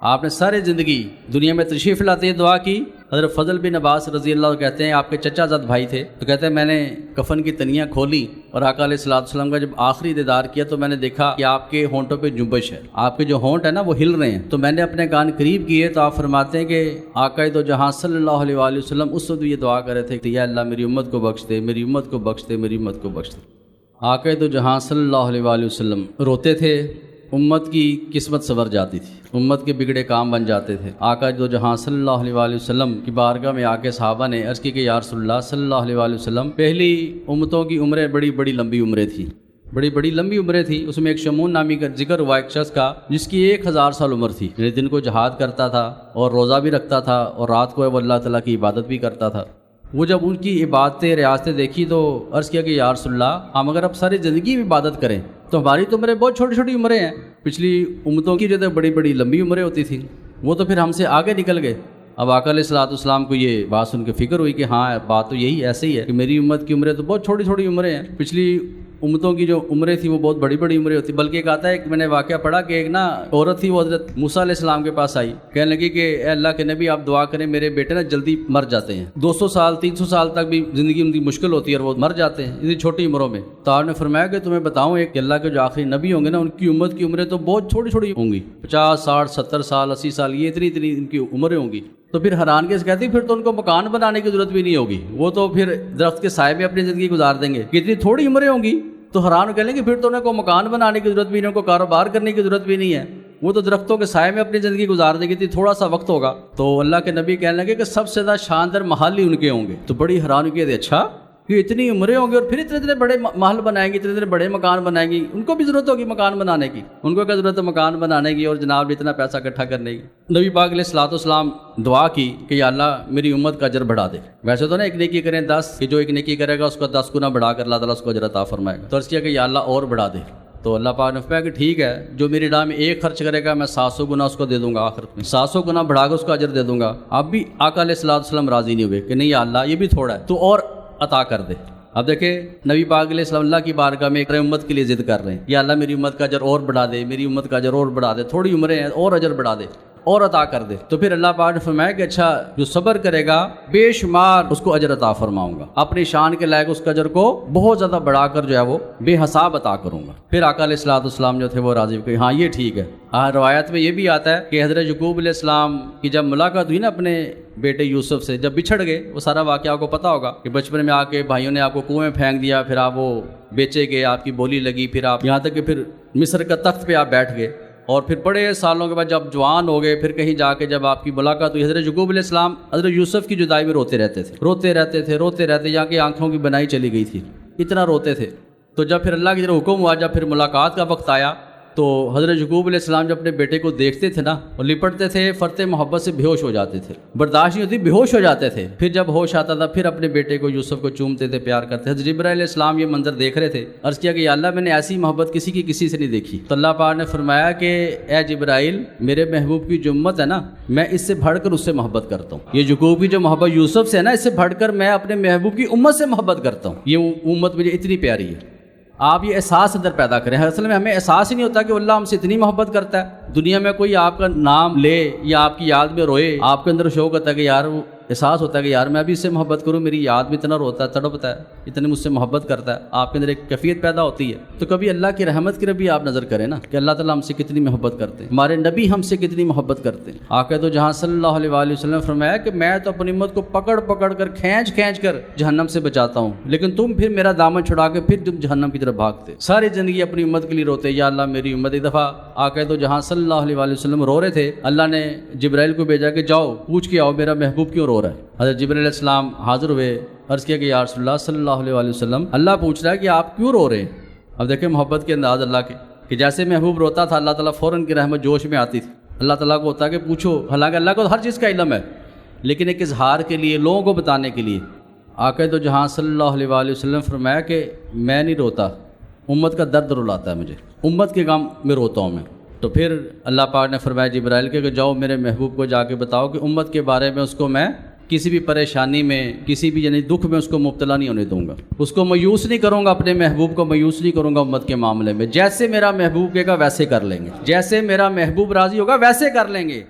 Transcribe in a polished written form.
آپ نے ساری زندگی دنیا میں تشریف لاتے دعا کی۔ حضرت فضل بن عباس رضی اللہ عنہ کہتے ہیں آپ کے چچا زاد بھائی تھے، تو کہتے ہیں میں نے کفن کی تنیاں کھولی اور آقا علیہ الصلوۃ والسلام کا جب آخری دیدار کیا تو میں نے دیکھا کہ آپ کے ہونٹوں پہ جنبش ہے، آپ کے جو ہونٹ ہے نا وہ ہل رہے ہیں، تو میں نے اپنے کان قریب کیے تو آپ فرماتے ہیں کہ آقا دو جہاں صلی اللہ علیہ وآلہ وسلم اس وقت یہ دعا کر رہے تھے کہ یا اللہ میری امت کو بخش دے، میری امت کو بخش دے، میری امت کو بخش دے۔ آقا دو جہاں صلی اللہ علیہ وآلہ وسلم روتے تھے، امت کی قسمت سنور جاتی تھی، امت کے بگڑے کام بن جاتے تھے۔ آقا دو جہاں صلی اللہ علیہ وآلہ وسلم کی بارگاہ میں آ کے صحابہ نے عرض کی کہ یا رسول اللہ صلی اللہ علیہ وآلہ وسلم، پہلی امتوں کی عمریں بڑی بڑی لمبی عمریں تھیں، بڑی بڑی لمبی عمریں تھیں۔ اس میں ایک شمون نامی کا ذکر ہوا ایک شخص کا جس کی 1000 سال عمر تھی، یعنی دن کو جہاد کرتا تھا اور روزہ بھی رکھتا تھا اور رات کو وہ اللہ تعالیٰ کی عبادت بھی کرتا تھا۔ وہ جب ان کی عبادتیں ریاستیں دیکھی تو عرض کیا کہ یا رسول اللہ ہم اگر اب ساری زندگی بھی عبادت کریں تو ہماری تو عمریں بہت چھوٹی چھوٹی عمریں ہیں، پچھلی امتوں کی جو ہے بڑی بڑی لمبی عمریں ہوتی تھیں، وہ تو پھر ہم سے آگے نکل گئے۔ اب آقا علیہ الصلوۃ والسلام کو یہ بات سن کے فکر ہوئی کہ ہاں بات تو یہی ایسے ہی ہے کہ میری امت کی عمریں تو بہت چھوٹی چھوٹی عمریں ہیں، پچھلی امتوں کی جو عمریں تھیں وہ بہت بڑی بڑی عمریں ہوتی۔ بلکہ ایک آتا ہے کہ میں نے واقعہ پڑھا کہ ایک عورت تھی، وہ حضرت موسیٰ علیہ السلام کے پاس آئی، کہنے لگی کہ اے اللہ کے نبی آپ دعا کریں میرے بیٹے جلدی مر جاتے ہیں، 200 سال 300 سال تک بھی زندگی ان کی مشکل ہوتی ہے اور وہ مر جاتے ہیں اتنی چھوٹی عمروں میں۔ تو آپ نے فرمایا کہ تمہیں بتاؤں ایک اللہ کے جو آخری نبی ہوں گے نا ان کی امت کی عمریں تو بہت چھوٹی چھوٹی ہوں گی، 50 60 70 سال 80 سال یہ اتنی ان کی عمریں ہوں گی۔ تو پھر حیرانگی سے کہتی پھر تو ان کو مکان بنانے کی ضرورت بھی نہیں ہوگی، وہ تو پھر درخت کے سائے میں اپنی زندگی گزار دیں گے، اتنی تھوڑی عمریں ہوں گی۔ تو حیران کہہ لیں کہ پھر تو انہیں کو مکان بنانے کی ضرورت بھی نہیں، ان کو کاروبار کرنے کی ضرورت بھی نہیں ہے، وہ تو درختوں کے سائے میں اپنی زندگی گزار دیں گی، تھوڑا سا وقت ہوگا۔ تو اللہ کے نبی کہنے لگے کہ سب سے زیادہ شاندار محل ہی ان کے ہوں گے۔ تو بڑی حیران ہوئی کہ اچھا کہ اتنی عمریں ہوں گی اور پھر اتنے بڑے محل بنائیں گی، اتنے بڑے مکان بنائیں گی، ان کو بھی ضرورت ہوگی مکان بنانے کی، ان کو کیا ضرورت ہے مکان بنانے کی اور جناب اتنا پیسہ اکٹھا کرنے کی۔ نبی پاک علیہ الصلوۃ والسلام دعا کی کہ یا اللہ میری امت کا اجر بڑھا دے۔ ویسے تو نا ایک نیکی کریں 10، کہ جو ایک نیکی کرے گا اس کا 10 گنا بڑھا کر اللہ تعالیٰ اس کو اجر عطا فرمائے گا۔ تو عرض کیا کہ یا اللہ اور بڑھا دے۔ تو اللہ پاک نے فرمایا کہ ٹھیک ہے، جو میری راہ میں 1 خرچ کرے گا میں 700 گنا اس کو دے دوں گا، آخرت میں 700 گنا بڑھا کر اس کا اجر دے دوں گا۔ اب بھی آقا علیہ الصلوۃ والسلام راضی نہیں ہوئے کہ نہیں یا اللہ یہ بھی تھوڑا ہے تو اور عطا کر دے۔ اب دیکھیں نبی پاک علیہ السلام اللہ کی بارگاہ میں ایک امت کے لیے ضد کر رہے ہیں، یا اللہ میری امت کا اجر اور بڑھا دے، میری امت کا اجر اور بڑھا دے، تھوڑی عمریں ہیں اور اجر بڑھا دے اور عطا کر دے۔ تو پھر اللہ پاک نے فرمایا کہ اچھا جو صبر کرے گا بے شمار اس کو اجر عطا فرماؤں گا، اپنی شان کے لائق اس کا اجر کو بہت زیادہ بڑھا کر جو ہے وہ بے حساب عطا کروں گا۔ پھر آقا علیہ الصلوۃ والسلام جو تھے وہ راضی کہ ہاں یہ ٹھیک ہے۔ روایت میں یہ بھی آتا ہے کہ حضرت یعقوب علیہ السلام کی جب ملاقات ہوئی نا اپنے بیٹے یوسف سے، جب بچھڑ گئے، وہ سارا واقعہ آپ کو پتہ ہوگا کہ بچپن میں آ کے بھائیوں نے آپ کو کنویں میں پھینک دیا، پھر آپ وہ بیچے گئے، آپ کی بولی لگی، پھر آپ یہاں تک کہ پھر مصر کا تخت پہ آپ بیٹھ گئے، اور پھر بڑے سالوں کے بعد جب جوان ہو گئے، پھر کہیں جا کے جب آپ کی ملاقات ہوئی حضرت یعقوب علیہ السلام حضرت یوسف کی جدائی میں روتے رہتے یہاں کی آنکھوں کی بنائی چلی گئی تھی، اتنا روتے تھے۔ تو جب پھر اللہ کی طرف حکم ہوا، جب پھر ملاقات کا وقت آیا تو حضرت یعقوب علیہ السلام جب اپنے بیٹے کو دیکھتے تھے نا اور لپٹتے تھے، فرتے محبت سے بے ہوش ہو جاتے تھے، برداشت نہیں ہوتی، بے ہوش ہو جاتے تھے۔ پھر جب ہوش آتا تھا پھر اپنے بیٹے کو یوسف کو چومتے تھے، پیار کرتے تھے۔ حضرت جبرائیل علیہ السلام یہ منظر دیکھ رہے تھے، عرض کیا کہ یا اللہ میں نے ایسی محبت کسی کی کسی سے نہیں دیکھی۔ تو اللہ پاک نے فرمایا کہ اے جبرائیل میرے محبوب کی جو امت ہے نا میں اس سے بڑھ کر اس سے محبت کرتا ہوں۔ یہ یعقوب کی جو محبت یوسف سے ہے نا اس سے بڑھ کر میں اپنے محبوب کی امت سے محبت کرتا ہوں، یہ امت مجھے اتنی پیاری ہے۔ آپ یہ احساس اندر پیدا کریں۔ اصل میں ہمیں احساس ہی نہیں ہوتا کہ اللہ ہم سے اتنی محبت کرتا ہے۔ دنیا میں کوئی آپ کا نام لے یا آپ کی یاد میں روئے، آپ کے اندر شوق ہوتا ہے کہ یار وہ احساس ہوتا ہے کہ یار میں بھی اس سے محبت کروں، میری یاد میں اتنا روتا ہے، تڑپتا ہے، اتنے مجھ سے محبت کرتا ہے، آپ کے اندر ایک کیفیت پیدا ہوتی ہے۔ تو کبھی اللہ کی رحمت کی طرف بھی آپ نظر کریں نا کہ اللہ تعالیٰ ہم سے کتنی محبت کرتے ہیں، ہمارے نبی ہم سے کتنی محبت کرتے ہیں۔ آقا تو جہاں صلی اللہ علیہ وآلہ وسلم فرمایا کہ میں تو اپنی امت کو پکڑ پکڑ کر کھینچ کر جہنم سے بچاتا ہوں، لیکن تم پھر میرا دامن چھڑا کے پھر تم جہنم کی طرف بھاگتے، ساری زندگی اپنی امت کے لیے روتے، یا اللہ میری امت۔ ایک دفعہ آقا تو جہاں صلی اللہ علیہ وآلہ وسلم رو رہے تھے، اللہ نے جبرائیل کو بھیجا کہ جاؤ پوچھ کے آؤ میرا محبوب کیوں رو رہا ہے۔ حضرت جبرائیل علیہ السلام حاضر ہوئے، عرض کیا کہ یا رسول اللہ صلی اللہ علیہ وآلہ وسلم اللہ پوچھ رہا ہے کہ آپ کیوں رو رہے ہیں۔ اب دیکھیں محبت کے انداز اللہ کے کہ جیسے محبوب روتا تھا اللہ تعالیٰ فوراً کی رحمت جوش میں آتی تھی، اللہ تعالیٰ کو ہوتا کہ پوچھو، حالانکہ اللہ کو ہر چیز کا علم ہے، لیکن ایک اظہار کے لیے لوگوں کو بتانے کے لیے آقا تو جہاں صلی اللہ علیہ وآلہ وسلم فرمایا کہ میں نہیں روتا، امت کا درد رلاتا ہے مجھے، امت کے غم میں روتا ہوں میں۔ تو پھر اللہ پاک نے فرمایا جبرائیل کہ جاؤ میرے محبوب کو جا کے بتاؤ کہ امت کے بارے میں اس کو میں کسی بھی پریشانی میں، کسی بھی یعنی دکھ میں اس کو مبتلا نہیں ہونے دوں گا، اس کو مایوس نہیں کروں گا، اپنے محبوب کو مایوس نہیں کروں گا امت کے معاملے میں۔ جیسے میرا محبوب کہے گا ویسے کر لیں گے، جیسے میرا محبوب راضی ہوگا ویسے کر لیں گے۔